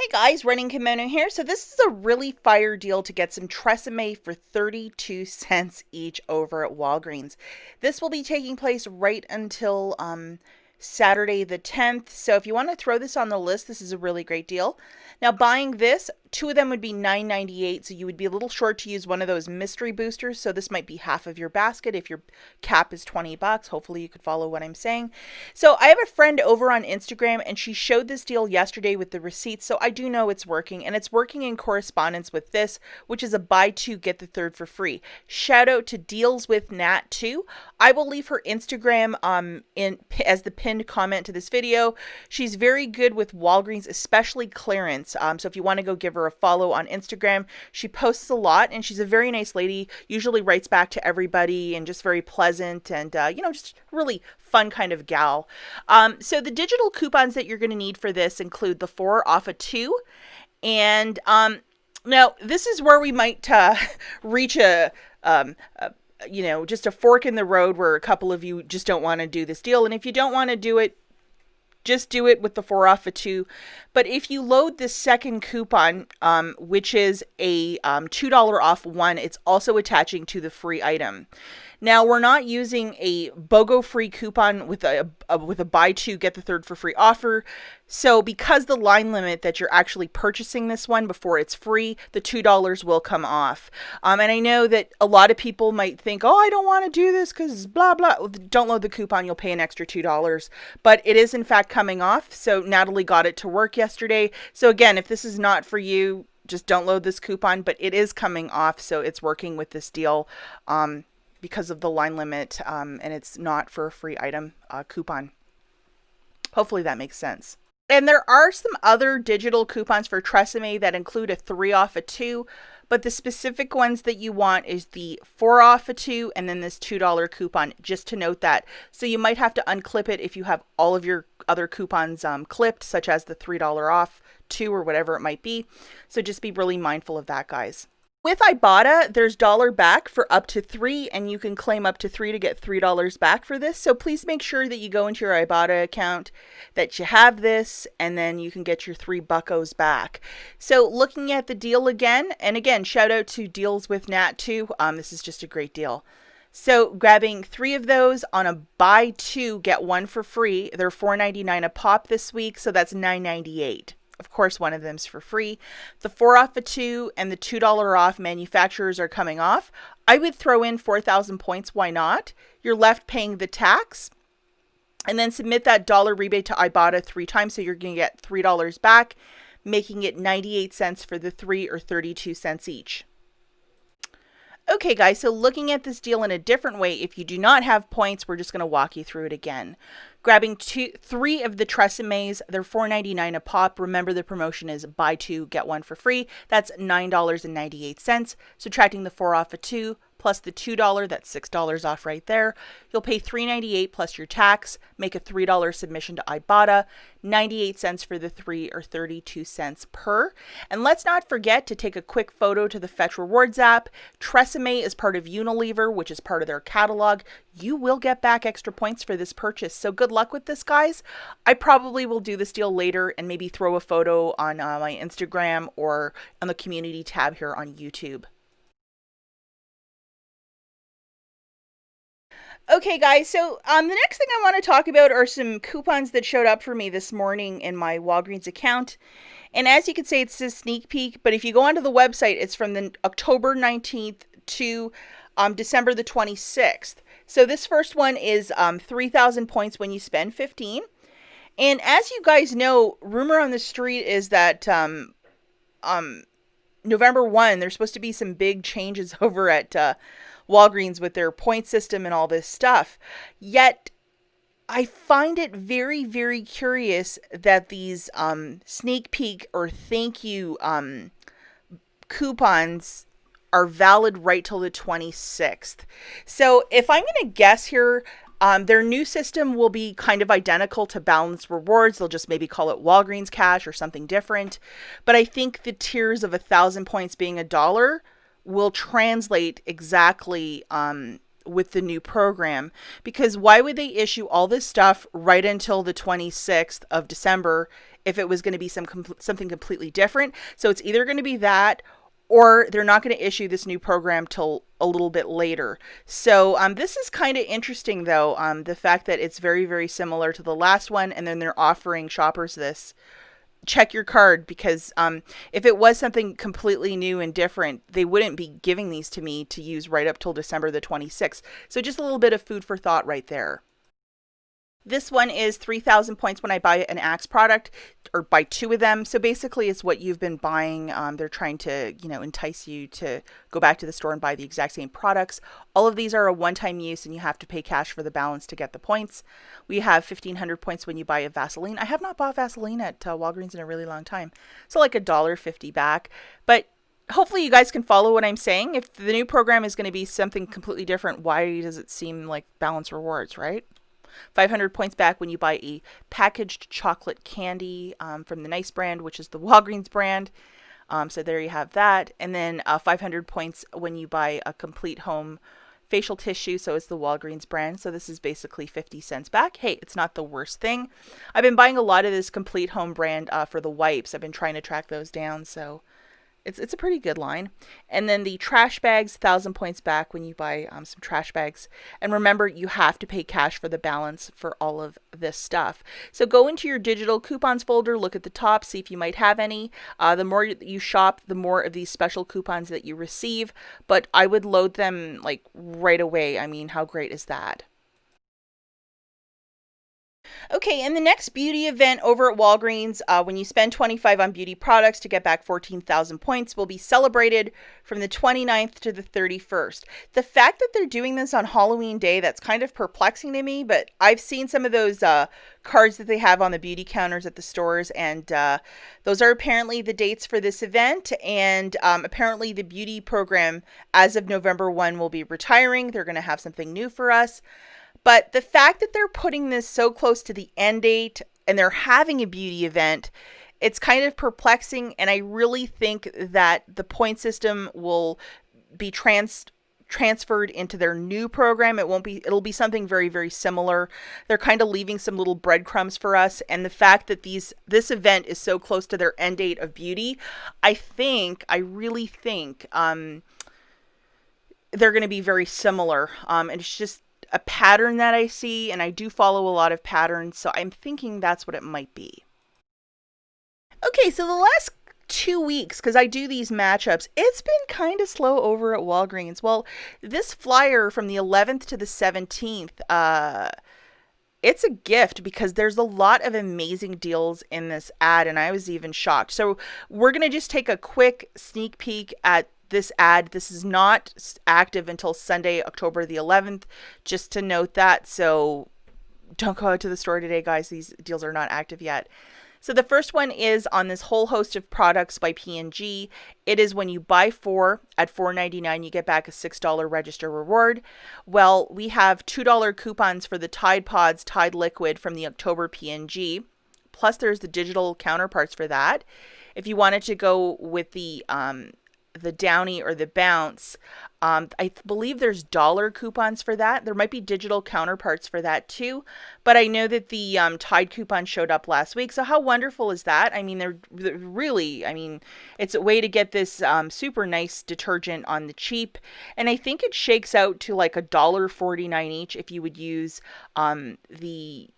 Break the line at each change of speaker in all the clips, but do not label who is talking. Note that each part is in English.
Hey guys, Running Kimono here. So this is a really fire deal to get some Tresemme for 32 cents each over at Walgreens. This will be taking place right until Saturday the 10th. So if you want to throw this on the list, this is a really great deal. Now buying this, two of them would be $9.98, so you would be a little short to use one of those mystery boosters. So this might be half of your basket if your cap is 20 bucks. Hopefully you could follow what I'm saying. So I have a friend over on Instagram and she showed this deal yesterday with the receipts. So I do know it's working, and it's working in correspondence with this, which is a buy two, get the third for free. Shout out to Deals with Nat too. I will leave her Instagram in as the pinned comment to this video. She's very good with Walgreens, especially clearance. So if you want to go give her a follow on Instagram, she posts a lot and she's a very nice lady, usually writes back to everybody and just very pleasant and, just really fun kind of gal. So the digital coupons that you're going to need for this include the 4 off a 2. And now this is where we might reach just a fork in the road where a couple of you just don't want to do this deal. And if you don't want to do it, just do it with the 4 off a 2. But if you load the second coupon, which is a $2 off 1, it's also attaching to the free item. Now, we're not using a BOGO free coupon with a buy two, get the third for free offer. So because the line limit that you're actually purchasing this one before it's free, the $2 will come off. And I know that a lot of people might think, oh, I don't want to do this because blah, blah. Don't load the coupon. You'll pay an extra $2. But it is, in fact, coming off. So Natalie got it to work yesterday. So again, if this is not for you, just don't load this coupon. But it is coming off. So it's working with this deal because of the line limit. And it's not for a free item coupon. Hopefully that makes sense. And there are some other digital coupons for Tresemme that include a 3 off a 2, but the specific ones that you want is the 4 off a 2 and then this $2 coupon, just to note that. So you might have to unclip it if you have all of your other coupons clipped, such as the $3 off 2 or whatever it might be. So just be really mindful of that, guys. With IBOTTA, there's dollar back for up to 3, and you can claim up to 3 to get $3 back for this. So please make sure that you go into your IBOTTA account, that you have this, and then you can get your 3 buckos back. So looking at the deal again, and again, shout out to Deals with Nat too. This is just a great deal. So grabbing 3 of those on a buy 2, get 1 for free. They're $4.99 a pop this week, so that's $9.98. Of course, one of them's for free. The 4 off a 2 and the $2 off manufacturers are coming off. I would throw in 4,000 points. Why not? You're left paying the tax. And then submit that dollar rebate to IBOTTA 3 times. So you're going to get $3 back, making it 98 cents for the 3 or 32 cents each. Okay, guys, so looking at this deal in a different way, if you do not have points, we're just going to walk you through it again. Grabbing 3 of the Tresemmes, they're $4.99 a pop. Remember, the promotion is buy 2, get 1 for free. That's $9.98. Subtracting the 4 off a 2 plus the $2, that's $6 off right there. You'll pay $3.98 plus your tax, make a $3 submission to IBOTTA, 98 cents for the 3 or 32 cents per. And let's not forget to take a quick photo to the Fetch Rewards app. Tresemme is part of Unilever, which is part of their catalog. You will get back extra points for this purchase. So good luck with this, guys. I probably will do this deal later and maybe throw a photo on my Instagram or on the community tab here on YouTube. Okay, guys, so the next thing I want to talk about are some coupons that showed up for me this morning in my Walgreens account. And as you can see, it says sneak peek, but if you go onto the website, it's from the October 19th to December the 26th. So this first one is 3,000 points when you spend 15. And as you guys know, rumor on the street is that November 1, there's supposed to be some big changes over at Walgreens with their point system and all this stuff. Yet I find it very, very curious that these sneak peek or thank you coupons are valid right till the 26th. So if I'm going to guess here, their new system will be kind of identical to Balance Rewards. They'll just maybe call it Walgreens Cash or something different. But I think the tiers of 1,000 points being $1 will translate exactly with the new program, because why would they issue all this stuff right until the 26th of December if it was going to be something completely different. So it's either going to be that, or they're not going to issue this new program till a little bit later. So this is kind of interesting, though, the fact that it's very, very similar to the last one, and then they're offering shoppers this. Check your card, because if it was something completely new and different, they wouldn't be giving these to me to use right up till December the 26th. So just a little bit of food for thought right there. This one is 3,000 points when I buy an Axe product, or buy 2 of them. So basically it's what you've been buying. They're trying to, entice you to go back to the store and buy the exact same products. All of these are a one-time use, and you have to pay cash for the balance to get the points. We have 1,500 points when you buy a Vaseline. I have not bought Vaseline at Walgreens in a really long time. So like $1.50 back. But hopefully you guys can follow what I'm saying. If the new program is going to be something completely different, why does it seem like balance rewards, right? 500 points back when you buy a packaged chocolate candy from the Nice brand, which is the Walgreens brand. So there you have that. And then 500 points when you buy a complete home facial tissue. So it's the Walgreens brand. So this is basically 50 cents back. Hey, it's not the worst thing. I've been buying a lot of this complete home brand for the wipes. I've been trying to track those down. So it's a pretty good line. And then the trash bags, 1,000 points back when you buy some trash bags. And remember, you have to pay cash for the balance for all of this stuff. So go into your digital coupons folder, look at the top, see if you might have any. The more you shop, the more of these special coupons that you receive. But I would load them like right away. I mean, how great is that? Okay, and the next beauty event over at Walgreens, when you spend 25 on beauty products to get back 14,000 points, will be celebrated from the 29th to the 31st. The fact that they're doing this on Halloween Day, that's kind of perplexing to me, but I've seen some of those cards that they have on the beauty counters at the stores, and those are apparently the dates for this event, and apparently the beauty program as of November 1 will be retiring. They're going to have something new for us. But the fact that they're putting this so close to the end date and they're having a beauty event, it's kind of perplexing. And I really think that the point system will be transferred into their new program. It'll be something very, very similar. They're kind of leaving some little breadcrumbs for us. And the fact that this event is so close to their end date of beauty, I really think they're going to be very similar. And it's just a pattern that I see, and I do follow a lot of patterns, so I'm thinking that's what it might be. Okay, so the last 2 weeks, because I do these matchups, it's been kind of slow over at Walgreens. Well, this flyer from the 11th to the 17th, it's a gift because there's a lot of amazing deals in this ad, and I was even shocked. So we're going to just take a quick sneak peek at this ad. This is not active until Sunday, October the 11th, just to note that. So don't go out to the store today, guys. These deals are not active yet. So the first one is on this whole host of products by P&G. It is when you buy 4 at $4.99, you get back a $6 register reward. Well, we have $2 coupons for the Tide Pods Tide Liquid from the October P&G. Plus there's the digital counterparts for that. If you wanted to go with the Downy or the Bounce, I believe there's dollar coupons for that. There might be digital counterparts for that too, but I know that the Tide coupon showed up last week. So how wonderful is that? I mean, they're really, I mean, it's a way to get this super nice detergent on the cheap, and I think it shakes out to like $1.49 each if you would use the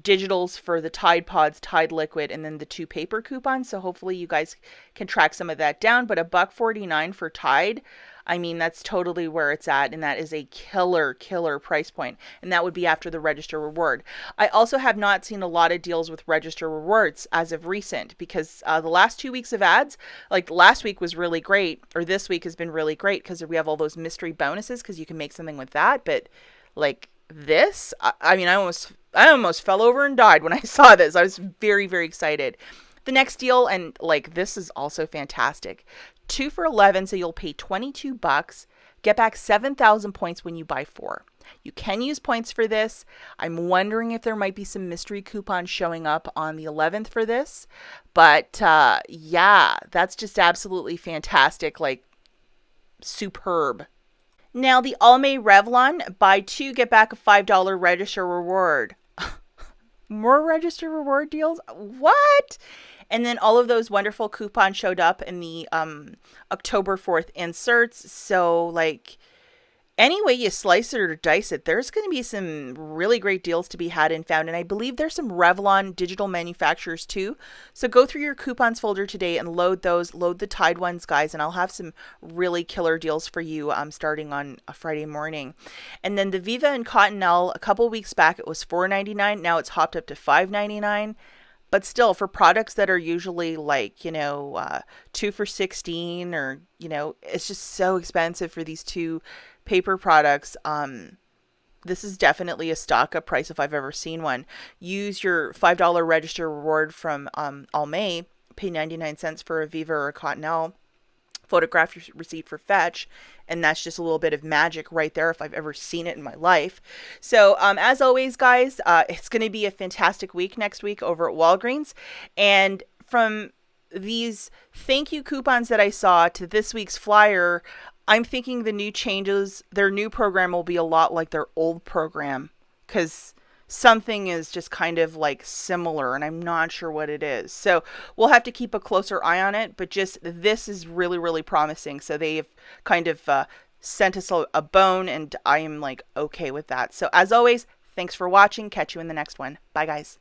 digitals for the Tide Pods Tide Liquid and then the 2 paper coupons. So hopefully you guys can track some of that down. But $1.49 for Tide, I mean, that's totally where it's at, and that is a killer price point, and that would be after the register reward. I also have not seen a lot of deals with register rewards as of recent, because the last 2 weeks of ads, like last week was really great, or this week has been really great because we have all those mystery bonuses because you can make something with that. But like this, I mean, I almost fell over and died when I saw this. I was very, very excited. The next deal, and like this is also fantastic. 2 for $11, so you'll pay $22, get back 7,000 points when you buy 4. You can use points for this. I'm wondering if there might be some mystery coupons showing up on the 11th for this. But yeah, that's just absolutely fantastic, like superb. Now the Almay Revlon, buy 2, get back a $5 register reward. More register reward deals? What? And then all of those wonderful coupons showed up in the October 4th inserts. So, like, any way you slice it or dice it, there's going to be some really great deals to be had and found. And I believe there's some Revlon digital manufacturers too. So go through your coupons folder today and load those, load the Tide ones, guys. And I'll have some really killer deals for you starting on a Friday morning. And then the Viva and Cottonelle, a couple weeks back, it was $4.99. Now it's hopped up to $5.99. But still, for products that are usually like, 2 for 16, or, it's just so expensive for these two paper products. This is definitely a stock up price if I've ever seen one. Use your $5 register reward from Almay, pay 99 cents for a Viva or a Cottonelle, photograph your receipt for fetch, and that's just a little bit of magic right there if I've ever seen it in my life. So as always, guys, it's going to be a fantastic week next week over at Walgreens. And from these thank you coupons that I saw to this week's flyer, I'm thinking the new changes, their new program will be a lot like their old program, because something is just kind of like similar, and I'm not sure what it is. So we'll have to keep a closer eye on it, but just this is really, really promising. So they've kind of sent us a bone, and I am like okay with that. So as always, thanks for watching. Catch you in the next one. Bye, guys.